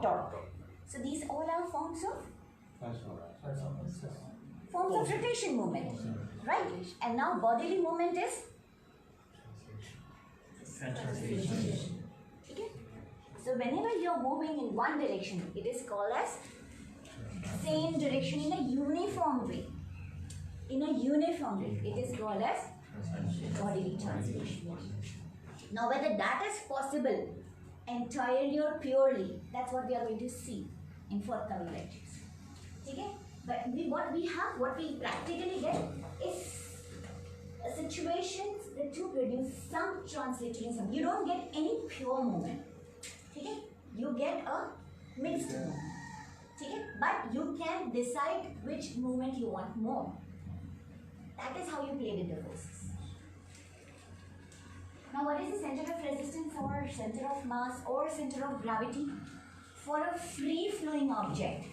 Torque. So these all are forms of rotation movement, right? And now bodily movement is translation. Okay? So whenever you are moving in one direction, it is called as same direction in a uniform way. In a uniform way, it is called as bodily translation. Now whether that is possible entirely or purely, that's what we are going to see in forthcoming lectures. Okay? But what we practically get is situations that to produce some translatory some. You don't get any pure movement. Okay? You get a mixed movement. Okay? But you can decide which movement you want more. That is how you play with the forces. Now what is the center of resistance or center of mass or center of gravity? For a free-flowing object,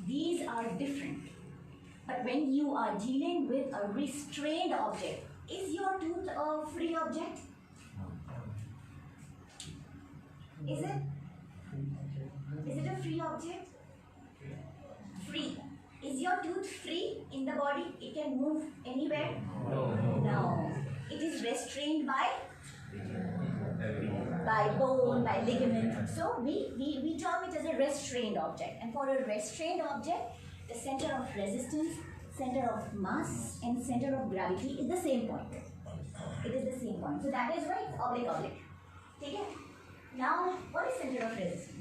these are different. But when you are dealing with a restrained object, is your tooth a free object? Is it? Is it a free object? Free. Is your tooth free in the body? It can move anywhere? No. It is restrained by bone, by ligament. So we term it as a restrained object. And for a restrained object, the center of resistance, center of mass, and center of gravity is the same point. It is the same point. So that is why it's oblique. Okay? Now, what is center of resistance?